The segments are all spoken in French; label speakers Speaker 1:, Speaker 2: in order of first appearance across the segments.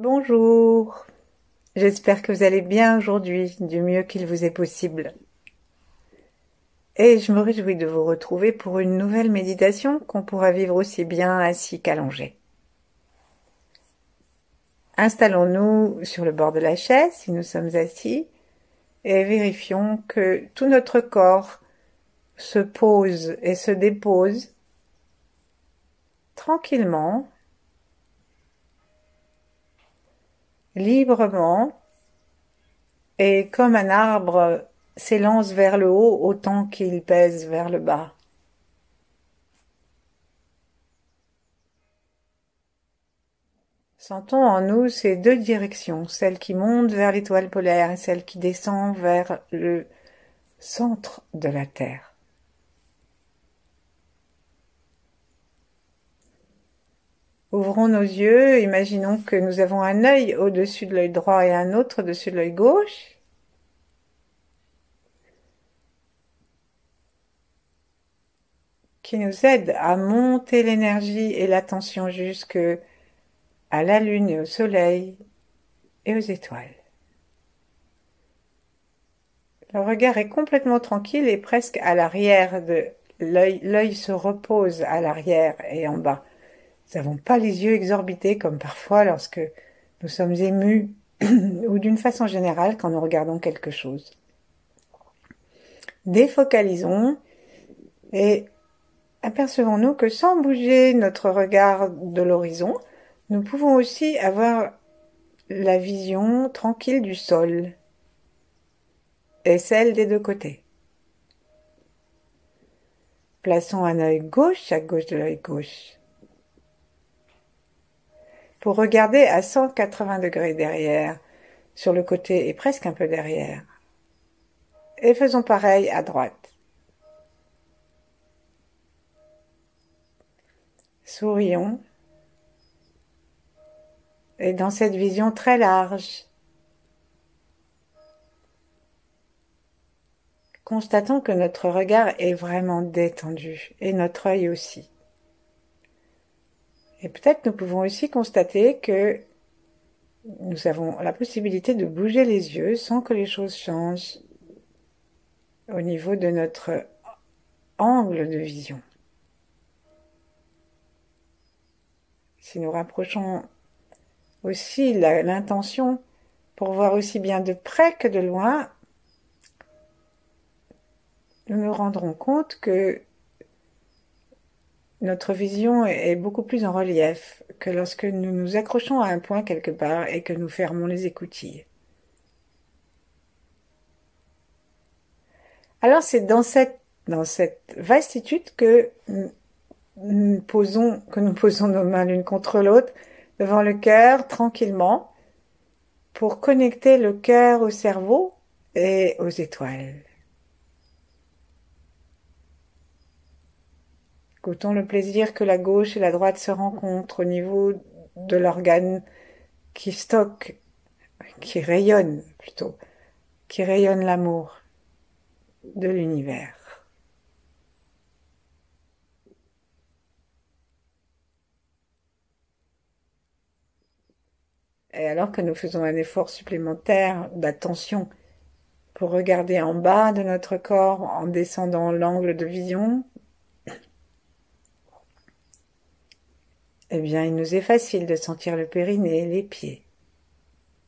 Speaker 1: Bonjour, j'espère que vous allez bien aujourd'hui, du mieux qu'il vous est possible. Et je me réjouis de vous retrouver pour une nouvelle méditation qu'on pourra vivre aussi bien assis qu'allongé. Installons-nous sur le bord de la chaise si nous sommes assis et vérifions que tout notre corps se pose et se dépose tranquillement, librement et comme un arbre s'élance vers le haut autant qu'il pèse vers le bas. Sentons en nous ces deux directions, celle qui monte vers l'étoile polaire et celle qui descend vers le centre de la Terre. Ouvrons nos yeux, imaginons que nous avons un œil au-dessus de l'œil droit et un autre au-dessus de l'œil gauche. Qui nous aide à monter l'énergie et l'attention jusque à la lune et au soleil et aux étoiles. Le regard est complètement tranquille et presque à l'arrière de l'œil. L'œil se repose à l'arrière et en bas. Nous n'avons pas les yeux exorbités comme parfois lorsque nous sommes émus ou d'une façon générale quand nous regardons quelque chose. Défocalisons et apercevons-nous que sans bouger notre regard de l'horizon, nous pouvons aussi avoir la vision tranquille du sol et celle des deux côtés. Plaçons un œil gauche à gauche de l'œil gauche pour regarder à 180 degrés derrière, sur le côté et presque un peu derrière. Et faisons pareil à droite. Sourions. Et dans cette vision très large, constatons que notre regard est vraiment détendu et notre œil aussi. Et peut-être nous pouvons aussi constater que nous avons la possibilité de bouger les yeux sans que les choses changent au niveau de notre angle de vision. Si nous rapprochons aussi l'intention pour voir aussi bien de près que de loin, nous nous rendrons compte que notre vision est beaucoup plus en relief que lorsque nous nous accrochons à un point quelque part et que nous fermons les écoutilles. Alors c'est dans cette vastitude que nous posons nos mains l'une contre l'autre devant le cœur tranquillement pour connecter le cœur au cerveau et aux étoiles. Goûtons le plaisir que la gauche et la droite se rencontrent au niveau de l'organe qui stocke, qui rayonne l'amour de l'univers. Et alors que nous faisons un effort supplémentaire d'attention pour regarder en bas de notre corps en descendant l'angle de vision, eh bien, il nous est facile de sentir le périnée, les pieds,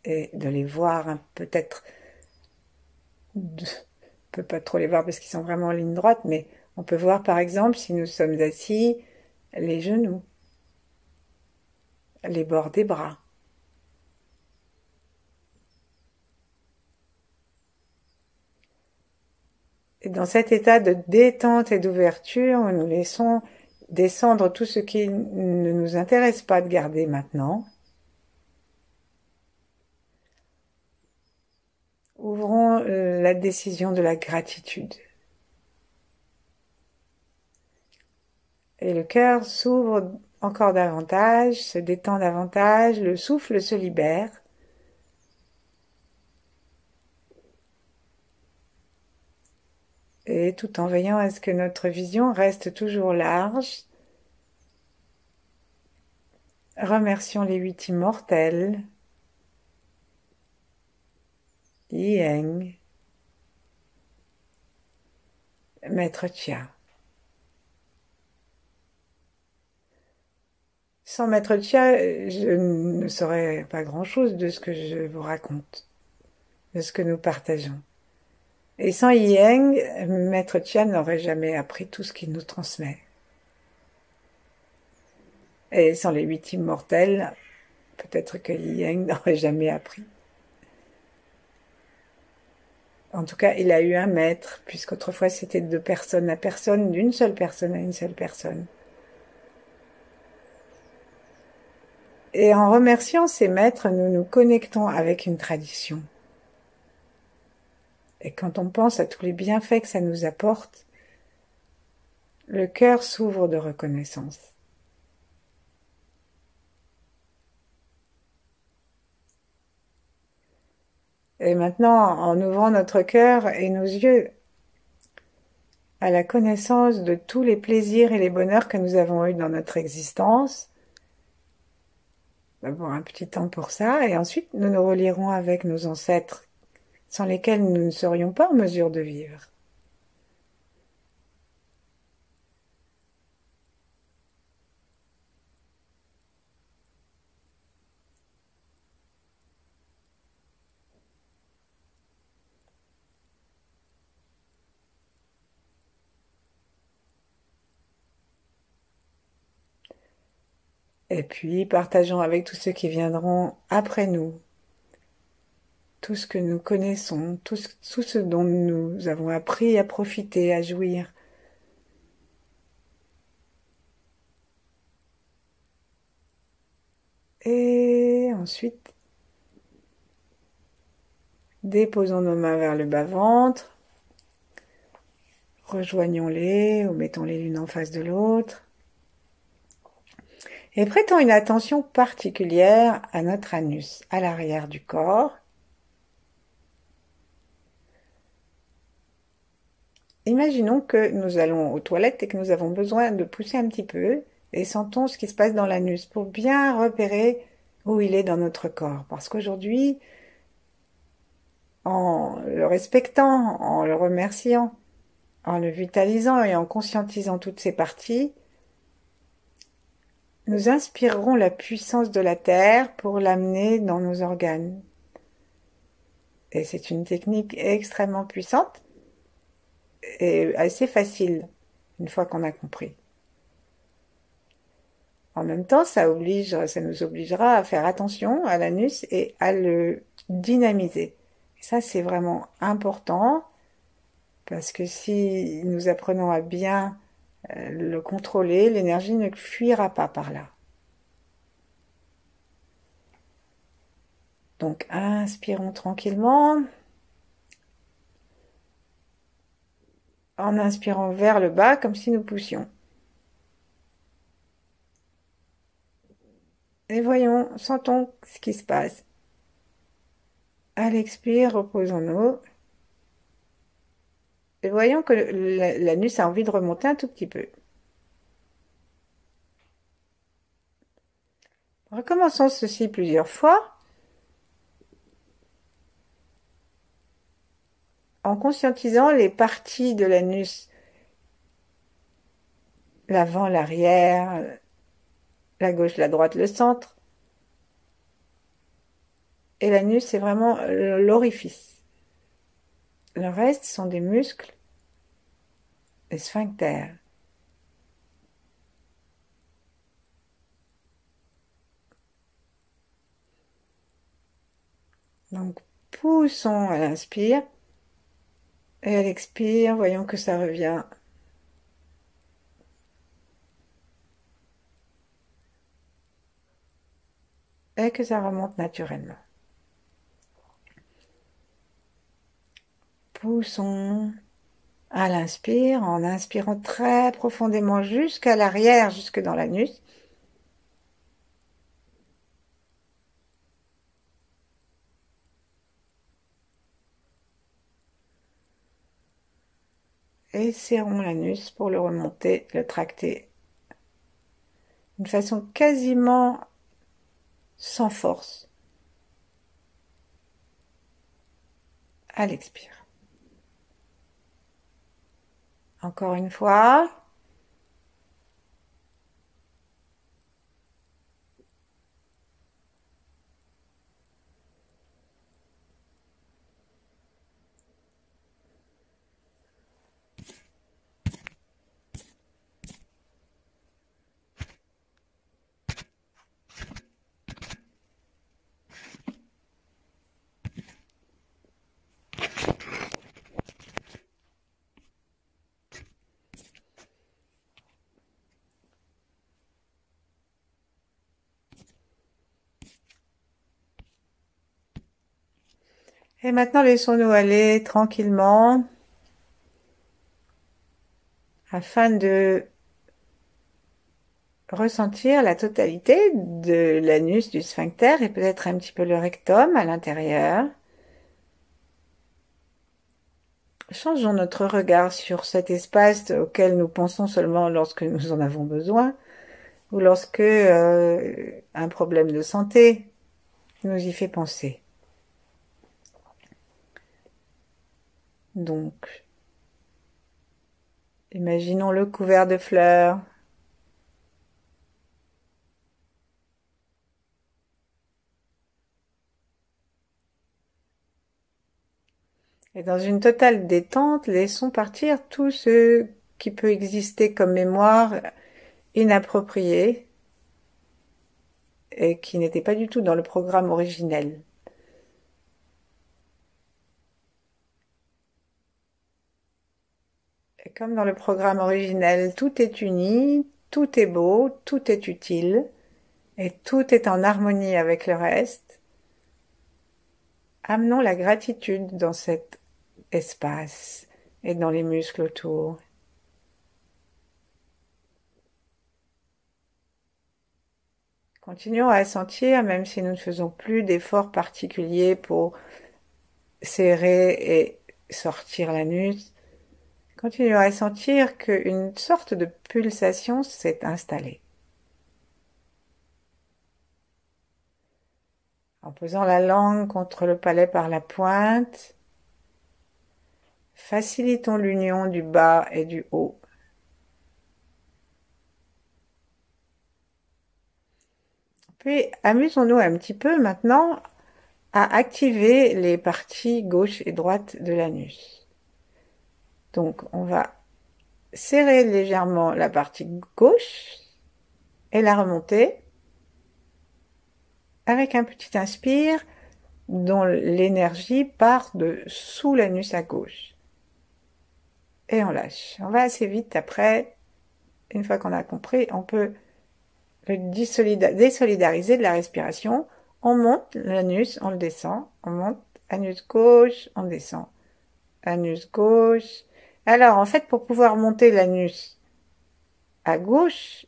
Speaker 1: et de les voir peut-être, on ne peut pas trop les voir parce qu'ils sont vraiment en ligne droite, mais on peut voir par exemple, si nous sommes assis, les genoux, les bords des bras. Et dans cet état de détente et d'ouverture, nous laissons descendre tout ce qui ne nous intéresse pas de garder maintenant. Ouvrons la décision de la gratitude. Et le cœur s'ouvre encore davantage, se détend davantage, le souffle se libère. Et tout en veillant à ce que notre vision reste toujours large, remercions les 8 immortels Yang, Maître Chia. Sans Maître Chia, je ne saurais pas grand-chose de ce que je vous raconte, de ce que nous partageons. Et sans Yang, Maître Chia n'aurait jamais appris tout ce qu'il nous transmet. Et sans les 8 immortels, peut-être que Yang n'aurait jamais appris. En tout cas, il a eu un maître, puisqu'autrefois c'était de personne à personne, d'une seule personne à une seule personne. Et en remerciant ces maîtres, nous nous connectons avec une tradition. Et quand on pense à tous les bienfaits que ça nous apporte, le cœur s'ouvre de reconnaissance. Et maintenant, en ouvrant notre cœur et nos yeux à la connaissance de tous les plaisirs et les bonheurs que nous avons eus dans notre existence, d'abord un petit temps pour ça, et ensuite nous nous relierons avec nos ancêtres, sans lesquels nous ne serions pas en mesure de vivre. Et puis, partageons avec tous ceux qui viendront après nous tout ce que nous connaissons, tout ce dont nous avons appris à profiter, à jouir. Et ensuite, déposons nos mains vers le bas-ventre, rejoignons-les ou mettons-les l'une en face de l'autre. Et prêtons une attention particulière à notre anus, à l'arrière du corps. Imaginons que nous allons aux toilettes et que nous avons besoin de pousser un petit peu et sentons ce qui se passe dans l'anus pour bien repérer où il est dans notre corps. Parce qu'aujourd'hui, en le respectant, en le remerciant, en le vitalisant et en conscientisant toutes ces parties, nous inspirerons la puissance de la terre pour l'amener dans nos organes. Et c'est une technique extrêmement puissante et assez facile, une fois qu'on a compris. En même temps, ça nous obligera à faire attention à l'anus et à le dynamiser. Et ça, c'est vraiment important, parce que si nous apprenons à bien le contrôler, l'énergie ne fuira pas par là. Donc, inspirons tranquillement, en inspirant vers le bas, comme si nous poussions. Et voyons, sentons ce qui se passe. À l'expire, reposons-nous. Et voyons que l'anus a envie de remonter un tout petit peu. Recommençons ceci plusieurs fois, en conscientisant les parties de l'anus, l'avant, l'arrière, la gauche, la droite, le centre. Et l'anus, c'est vraiment l'orifice. Le reste sont des muscles, des sphincters. Donc, poussons à l'inspire. Et à l'expire, voyons que ça revient. Et que ça remonte naturellement. Poussons à l'inspire, en inspirant très profondément jusqu'à l'arrière, jusque dans l'anus. Et serrons l'anus pour le remonter, le tracter. D'une façon quasiment sans force. à l'expire. Encore une fois. Et maintenant, laissons-nous aller tranquillement afin de ressentir la totalité de l'anus, du sphincter et peut-être un petit peu le rectum à l'intérieur. Changeons notre regard sur cet espace auquel nous pensons seulement lorsque nous en avons besoin ou lorsque un problème de santé nous y fait penser. Donc, imaginons-le couvert de fleurs. Et dans une totale détente, laissons partir tout ce qui peut exister comme mémoire inappropriée et qui n'était pas du tout dans le programme originel. Et comme dans le programme originel, tout est uni, tout est beau, tout est utile, et tout est en harmonie avec le reste, amenons la gratitude dans cet espace et dans les muscles autour. Continuons à sentir, même si nous ne faisons plus d'efforts particuliers pour serrer et sortir l'anus, continuons à sentir qu'une sorte de pulsation s'est installée. En posant la langue contre le palais par la pointe, facilitons l'union du bas et du haut. Puis amusons-nous un petit peu maintenant à activer les parties gauche et droite de l'anus. Donc on va serrer légèrement la partie gauche et la remonter avec un petit inspire dont l'énergie part de sous l'anus à gauche. Et on lâche. On va assez vite après. Une fois qu'on a compris, on peut le désolidariser de la respiration. On monte l'anus, on le descend. On monte, anus gauche, on descend. Anus gauche. Alors, en fait, pour pouvoir monter l'anus à gauche,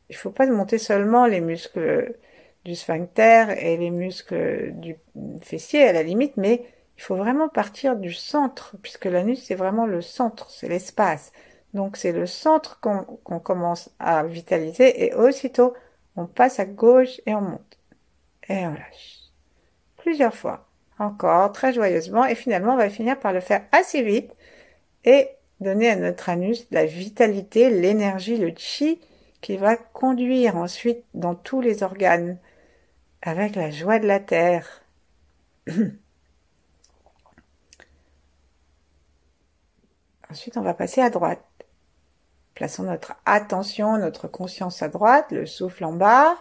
Speaker 1: il ne faut pas monter seulement les muscles du sphincter et les muscles du fessier à la limite, mais il faut vraiment partir du centre, puisque l'anus c'est vraiment le centre, c'est l'espace. Donc c'est le centre qu'on commence à vitaliser et aussitôt on passe à gauche et on monte. Et on lâche. Plusieurs fois. Encore, très joyeusement. Et finalement on va finir par le faire assez vite et donner à notre anus la vitalité, l'énergie, le chi qui va conduire ensuite dans tous les organes avec la joie de la terre. Ensuite, on va passer à droite. Plaçons notre attention, notre conscience à droite, le souffle en bas,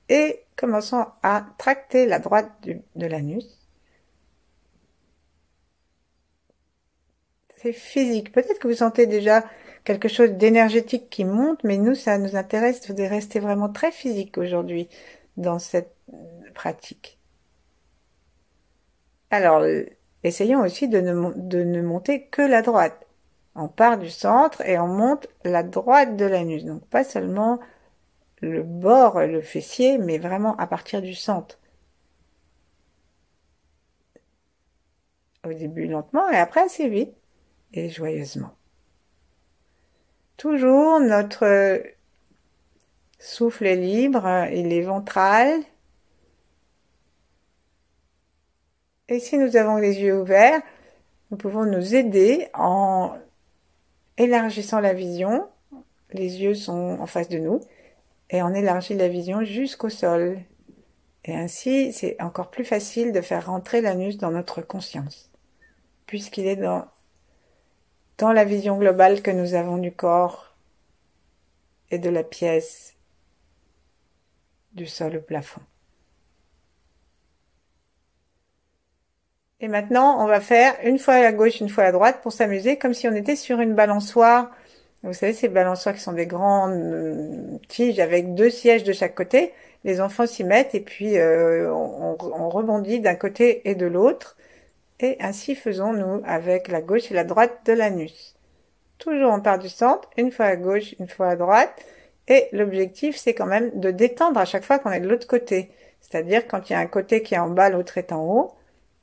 Speaker 1: et commençons à tracter la droite de l'anus. C'est physique. Peut-être que vous sentez déjà quelque chose d'énergétique qui monte, mais nous, ça nous intéresse de rester vraiment très physique aujourd'hui dans cette pratique. Alors, essayons aussi de ne monter que la droite. On part du centre et on monte la droite de l'anus. Donc pas seulement le bord, le fessier, mais vraiment à partir du centre. Au début lentement et après assez vite et joyeusement. Toujours notre souffle est libre, il est ventral. Et si nous avons les yeux ouverts, nous pouvons nous aider en élargissant la vision. Les yeux sont en face de nous et on élargit la vision jusqu'au sol. Et ainsi, c'est encore plus facile de faire rentrer l'anus dans notre conscience, puisqu'il est dans la vision globale que nous avons du corps et de la pièce, du sol au plafond. Et maintenant, on va faire une fois à la gauche, une fois à la droite pour s'amuser comme si on était sur une balançoire. Vous savez, ces balançoires qui sont des grandes tiges avec 2 sièges de chaque côté. Les enfants s'y mettent et puis on rebondit d'un côté et de l'autre. Et ainsi faisons-nous avec la gauche et la droite de l'anus. Toujours on part du centre, une fois à gauche, une fois à droite. Et l'objectif, c'est quand même de détendre à chaque fois qu'on est de l'autre côté. C'est-à-dire quand il y a un côté qui est en bas, l'autre est en haut.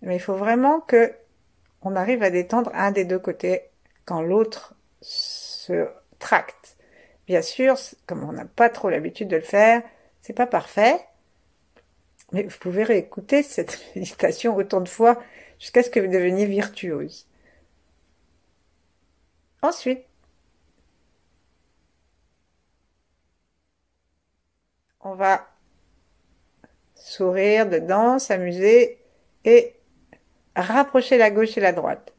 Speaker 1: Mais il faut vraiment que on arrive à détendre un des deux côtés quand l'autre se tracte. Bien sûr, comme on n'a pas trop l'habitude de le faire, c'est pas parfait. Mais vous pouvez réécouter cette méditation autant de fois jusqu'à ce que vous deveniez virtuose. Ensuite, on va sourire dedans, s'amuser et rapprocher la gauche et la droite.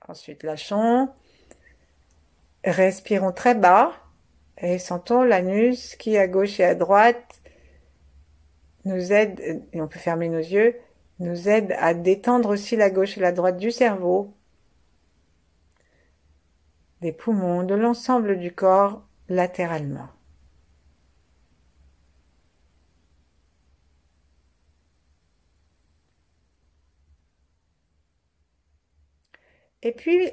Speaker 1: Ensuite, lâchons. Respirons très bas et sentons l'anus qui, à gauche et à droite, nous aide, et on peut fermer nos yeux, nous aide à détendre aussi la gauche et la droite du cerveau, des poumons, de l'ensemble du corps latéralement. Et puis,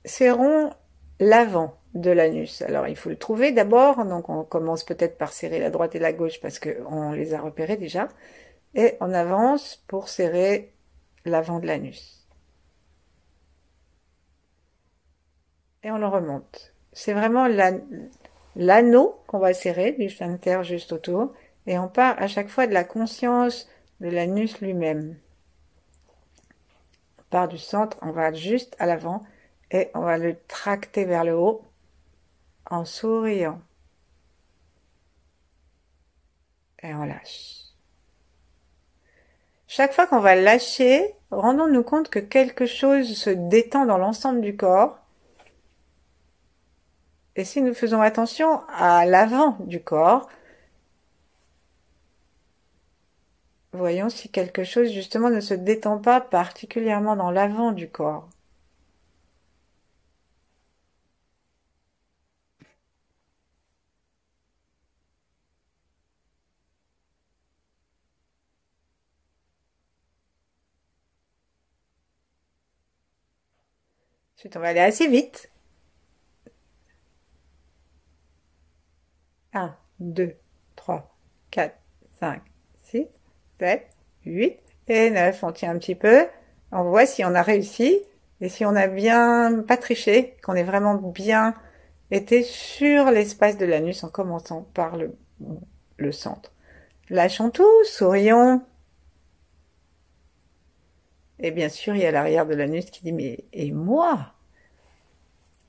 Speaker 1: serrons l'avant de l'anus. Alors, il faut le trouver d'abord. Donc, on commence peut-être par serrer la droite et la gauche parce qu'on les a repérés déjà. Et on avance pour serrer l'avant de l'anus. Et on le remonte. C'est vraiment l'anneau qu'on va serrer, du sphincter juste autour. Et on part à chaque fois de la conscience de l'anus lui-même. On part du centre, on va juste à l'avant et on va le tracter vers le haut en souriant. Et on lâche. Chaque fois qu'on va lâcher, rendons-nous compte que quelque chose se détend dans l'ensemble du corps. Et si nous faisons attention à l'avant du corps, voyons si quelque chose justement ne se détend pas particulièrement dans l'avant du corps. Ensuite, on va aller assez vite. 1, 2, 3, 4, 5, 6, 7, 8 et 9. On tient un petit peu. On voit si on a réussi et si on a bien pas triché, qu'on est vraiment bien été sur l'espace de l'anus en commençant par le centre. Lâchons tout, sourions. Et bien sûr, il y a l'arrière de l'anus qui dit « Mais et moi ?»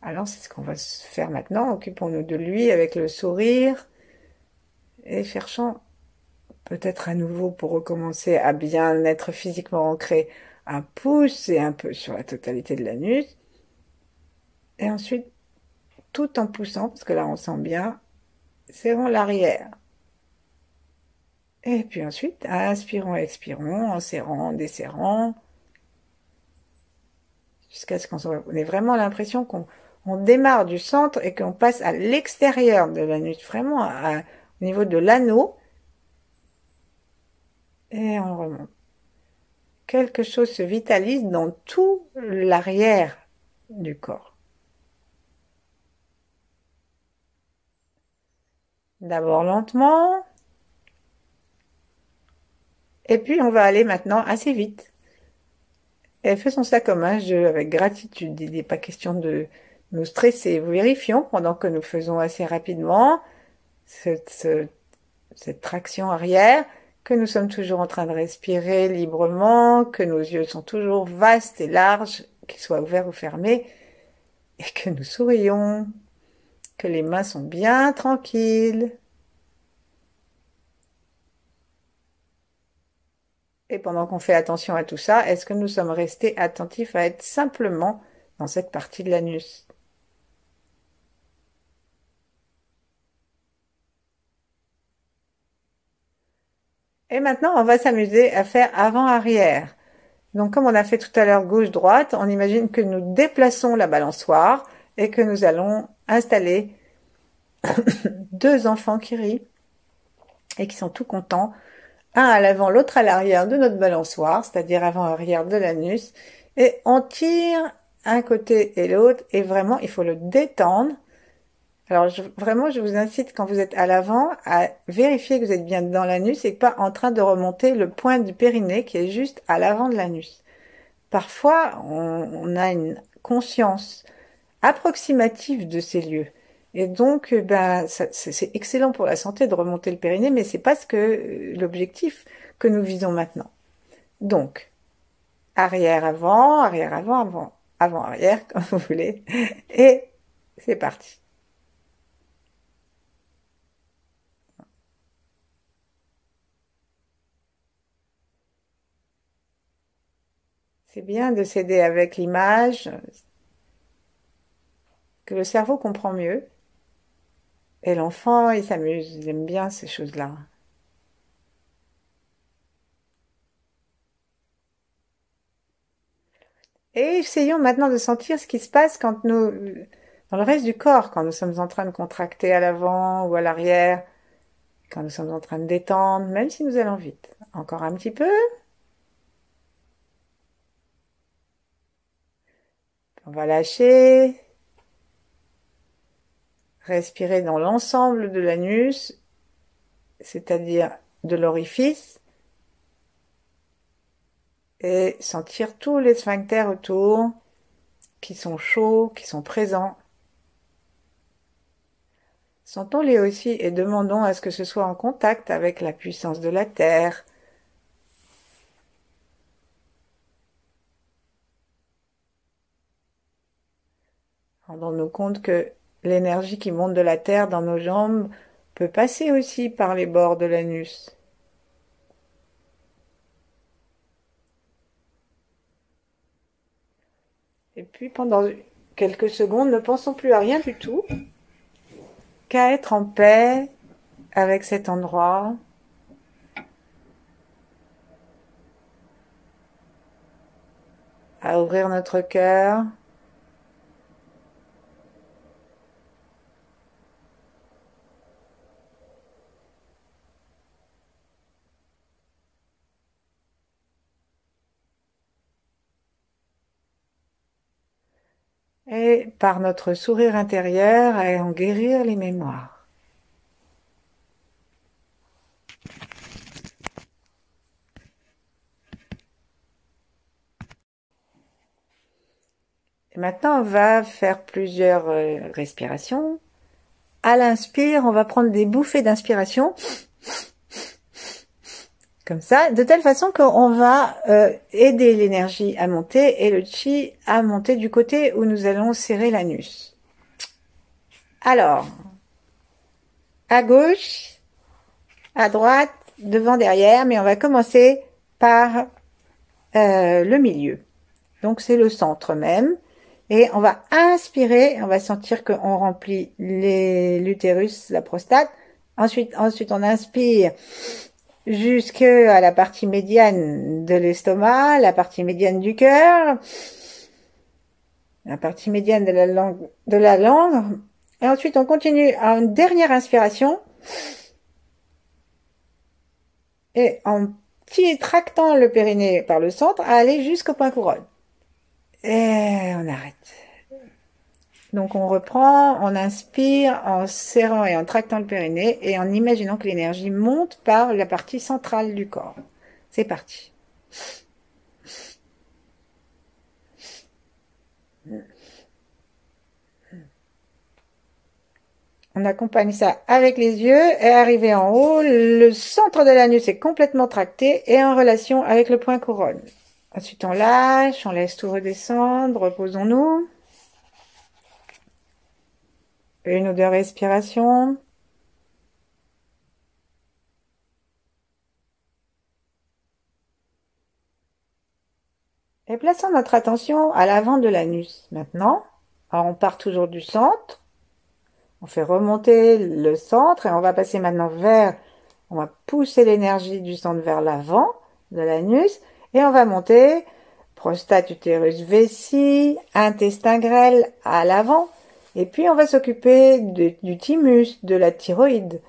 Speaker 1: Alors, c'est ce qu'on va faire maintenant. Occupons-nous de lui avec le sourire et cherchons peut-être à nouveau pour recommencer à bien être physiquement ancré, à pousser un peu sur la totalité de l'anus. Et ensuite, tout en poussant, parce que là on sent bien, serrons l'arrière. Et puis ensuite, inspirons, expirons, en serrant, en desserrant, jusqu'à ce qu'on ait vraiment l'impression qu'on démarre du centre et qu'on passe à l'extérieur de l'anus, vraiment au niveau de l'anneau, et on remonte. Quelque chose se vitalise dans tout l'arrière du corps. D'abord lentement, et puis on va aller maintenant assez vite. Et faisons ça comme un jeu, avec gratitude. Il n'est pas question de nous stresser. Vérifions pendant que nous faisons assez rapidement cette traction arrière, que nous sommes toujours en train de respirer librement, que nos yeux sont toujours vastes et larges, qu'ils soient ouverts ou fermés, et que nous sourions, que les mains sont bien tranquilles. Et pendant qu'on fait attention à tout ça, est-ce que nous sommes restés attentifs à être simplement dans cette partie de l'anus? Et maintenant, on va s'amuser à faire avant-arrière. Donc, comme on a fait tout à l'heure gauche-droite, on imagine que nous déplaçons la balançoire et que nous allons installer deux enfants qui rient et qui sont tout contents, un à l'avant, l'autre à l'arrière de notre balançoire, c'est-à-dire avant-arrière de l'anus, et on tire un côté et l'autre, et vraiment, il faut le détendre. Alors, vraiment, je vous incite, quand vous êtes à l'avant, à vérifier que vous êtes bien dans l'anus et pas en train de remonter le point du périnée qui est juste à l'avant de l'anus. Parfois, on a une conscience approximative de ces lieux. Et donc, ben, c'est excellent pour la santé de remonter le périnée, mais c'est pas l'objectif que nous visons maintenant. Donc, arrière, avant, arrière, avant, avant, avant, arrière, comme vous voulez. Et c'est parti. C'est bien de s'aider avec l'image, que le cerveau comprend mieux. Et l'enfant, il s'amuse, il aime bien ces choses-là. Et essayons maintenant de sentir ce qui se passe dans le reste du corps, quand nous sommes en train de contracter à l'avant ou à l'arrière, quand nous sommes en train de détendre, même si nous allons vite. Encore un petit peu. On va lâcher. Respirer dans l'ensemble de l'anus, c'est-à-dire de l'orifice, et sentir tous les sphincters autour qui sont chauds, qui sont présents. Sentons-les aussi et demandons à ce que ce soit en contact avec la puissance de la terre. Rendons-nous compte que l'énergie qui monte de la terre dans nos jambes peut passer aussi par les bords de l'anus. Et puis pendant quelques secondes, ne pensons plus à rien du tout, qu'à être en paix avec cet endroit, à ouvrir notre cœur, et par notre sourire intérieur à en guérir les mémoires. Et maintenant, on va faire plusieurs respirations. À l'inspire, on va prendre des bouffées d'inspiration, comme ça, de telle façon qu'on va aider l'énergie à monter et le chi à monter du côté où nous allons serrer l'anus. Alors, à gauche, à droite, devant, derrière, mais on va commencer par le milieu. Donc c'est le centre même. Et on va inspirer, on va sentir qu'on remplit l'utérus, la prostate. Ensuite, on inspire jusqu'à la partie médiane de l'estomac, la partie médiane du cœur, la partie médiane de la langue. Et ensuite, on continue à une dernière inspiration. Et en tractant le périnée par le centre, à aller jusqu'au point couronne. Et on arrête. Donc on reprend, on inspire en serrant et en tractant le périnée et en imaginant que l'énergie monte par la partie centrale du corps. C'est parti. On accompagne ça avec les yeux et arrivé en haut, le centre de l'anus est complètement tracté et en relation avec le point couronne. Ensuite, on lâche, on laisse tout redescendre, reposons-nous. Une ou deux respirations. Et plaçons notre attention à l'avant de l'anus. Maintenant, alors on part toujours du centre. On fait remonter le centre et on va passer maintenant vers, on va pousser l'énergie du centre vers l'avant de l'anus et on va monter prostate, utérus, vessie, intestin grêle à l'avant. Et puis on va s'occuper du thymus, de la thyroïde,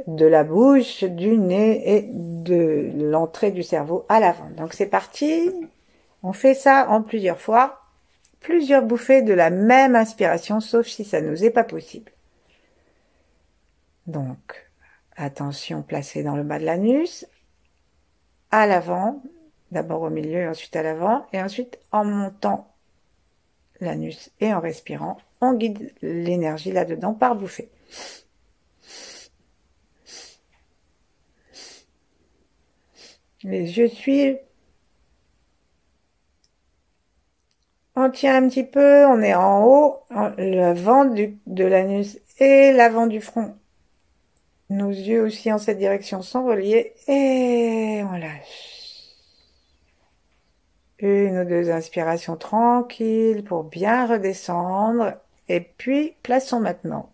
Speaker 1: de la bouche, du nez et de l'entrée du cerveau à l'avant. Donc c'est parti. On fait ça en plusieurs fois, plusieurs bouffées de la même inspiration, sauf si ça nous est pas possible. Donc, attention placée dans le bas de l'anus, à l'avant, d'abord au milieu, ensuite à l'avant, et ensuite en montant l'anus et en respirant, on guide l'énergie là-dedans par bouffée. Les yeux suivent. On tient un petit peu, on est en haut, l'avant de l'anus et l'avant du front. Nos yeux aussi en cette direction sont reliés et on lâche. Une ou deux inspirations tranquilles pour bien redescendre. Et puis, plaçons maintenant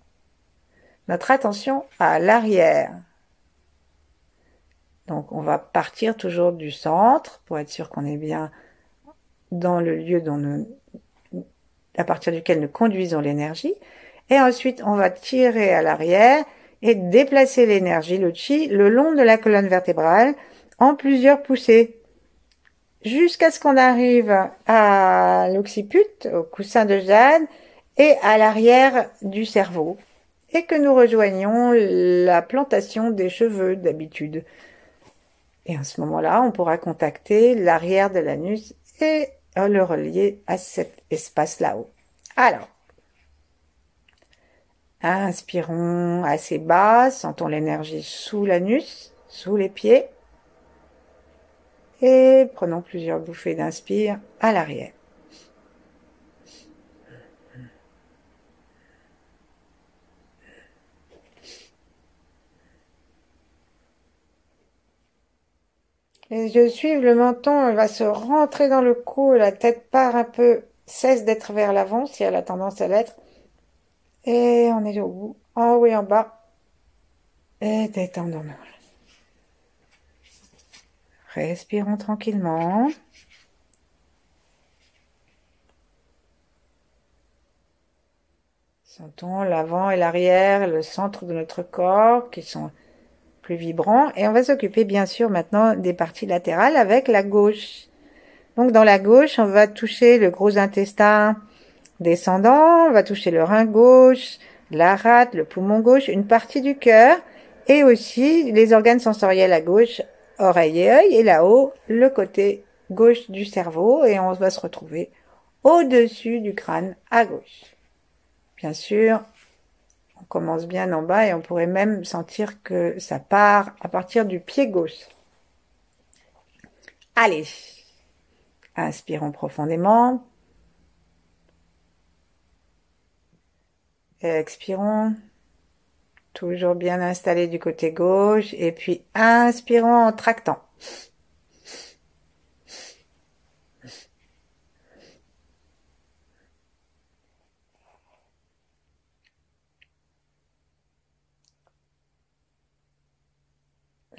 Speaker 1: notre attention à l'arrière. Donc, on va partir toujours du centre pour être sûr qu'on est bien dans le lieu à partir duquel nous conduisons l'énergie. Et ensuite, on va tirer à l'arrière et déplacer l'énergie, le chi, le long de la colonne vertébrale en plusieurs poussées jusqu'à ce qu'on arrive à l'occiput, au coussin de jade et à l'arrière du cerveau et que nous rejoignons la plantation des cheveux d'habitude. Et à ce moment-là, on pourra contacter l'arrière de l'anus et le relier à cet espace là-haut. Alors, inspirons assez bas, sentons l'énergie sous l'anus, sous les pieds. Et prenons plusieurs bouffées d'inspire à l'arrière. Les yeux suivent, le menton va se rentrer dans le cou, la tête part un peu, cesse d'être vers l'avant si elle a tendance à l'être. Et on est au bout, en haut et en bas. Et détendons-nous. Respirons tranquillement. Sentons l'avant et l'arrière, le centre de notre corps qui sont plus vibrants. Et on va s'occuper bien sûr maintenant des parties latérales avec la gauche. Donc dans la gauche, on va toucher le gros intestin descendant, on va toucher le rein gauche, la rate, le poumon gauche, une partie du cœur et aussi les organes sensoriels à gauche, oreille et œil, et là-haut, le côté gauche du cerveau et on va se retrouver au-dessus du crâne à gauche. Bien sûr, on commence bien en bas et on pourrait même sentir que ça part à partir du pied gauche. Allez, inspirons profondément. Expirons. Toujours bien installé du côté gauche. Et puis inspirons en tractant.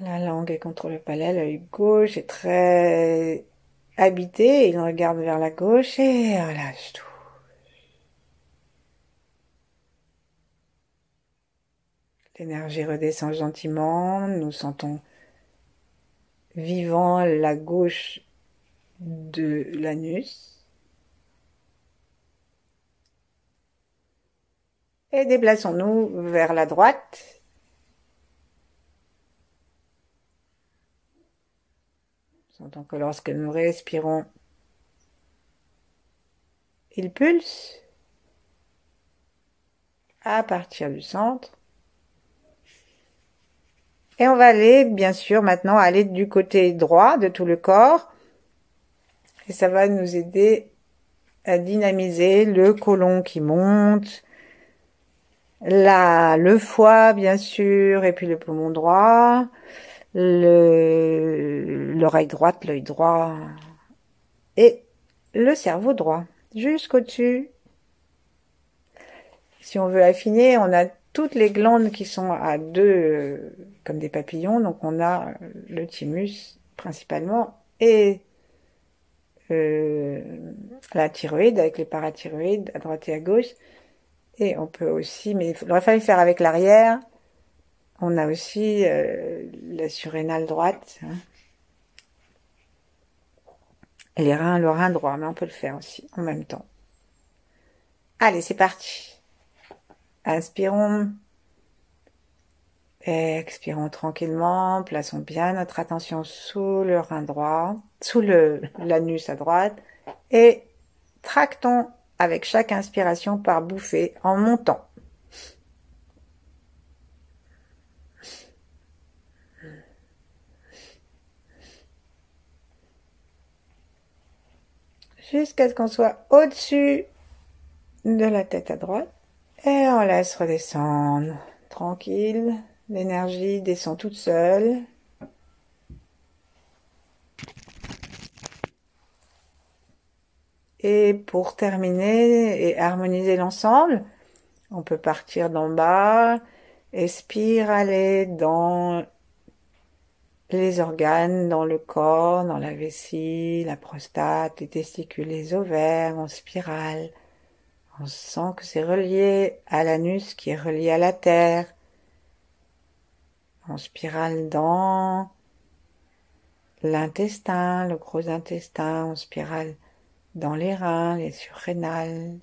Speaker 1: La langue est contre le palais, l'œil gauche est très habité. Il regarde vers la gauche et relâche tout. L'énergie redescend gentiment. Nous sentons vivant la gauche de l'anus. Et déplaçons-nous vers la droite. Sentons que lorsque nous respirons, il pulse à partir du centre. Et on va aller, bien sûr, maintenant aller du côté droit de tout le corps. Et ça va nous aider à dynamiser le côlon qui monte, le foie, bien sûr, et puis le poumon droit, l'oreille droite, l'œil droit, et le cerveau droit, jusqu'au-dessus. Si on veut affiner, on a toutes les glandes qui sont à deux, comme des papillons. Donc on a le thymus principalement et la thyroïde avec les parathyroïdes à droite et à gauche. Et on peut aussi, mais il aurait fallu faire avec l'arrière. On a aussi la surrénale droite, hein, et les reins, le rein droit, mais on peut le faire aussi en même temps. Allez, c'est parti. Inspirons. Expirons tranquillement, plaçons bien notre attention sous le rein droit, sous l'anus à droite, et tractons avec chaque inspiration par bouffée en montant. Jusqu'à ce qu'on soit au-dessus de la tête à droite, et on laisse redescendre tranquille. L'énergie descend toute seule. Et pour terminer et harmoniser l'ensemble, on peut partir d'en bas et spiraler dans les organes, dans le corps, dans la vessie, la prostate, les testicules, les ovaires, en spirale. On sent que c'est relié à l'anus qui est relié à la terre. On spirale dans l'intestin, le gros intestin, on spirale dans les reins, les surrénales.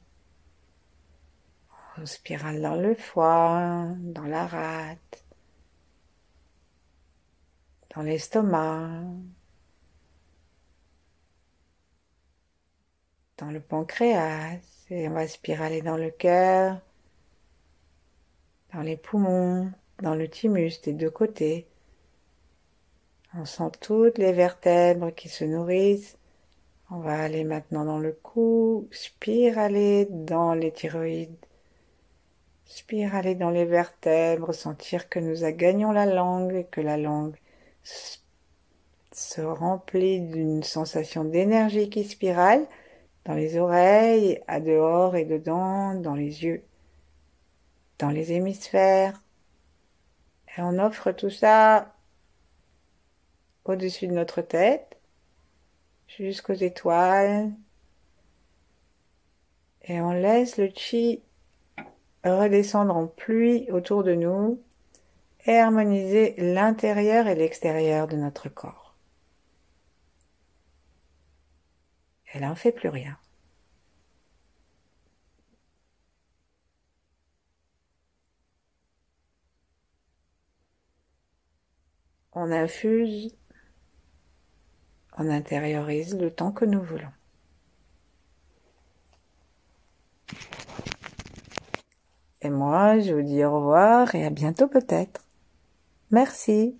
Speaker 1: On spirale dans le foie, dans la rate, dans l'estomac, dans le pancréas, et on va spiraler dans le cœur, dans les poumons, dans le thymus des deux côtés. On sent toutes les vertèbres qui se nourrissent. On va aller maintenant dans le cou, spiraler dans les thyroïdes, spiraler dans les vertèbres, sentir que nous gagnons la langue et que la langue se remplit d'une sensation d'énergie qui spirale dans les oreilles, à dehors et dedans, dans les yeux, dans les hémisphères. Et on offre tout ça au-dessus de notre tête, jusqu'aux étoiles. Et on laisse le chi redescendre en pluie autour de nous et harmoniser l'intérieur et l'extérieur de notre corps. Et là, on ne fait plus rien. On infuse, on intériorise le temps que nous voulons. Et moi, je vous dis au revoir et à bientôt peut-être. Merci.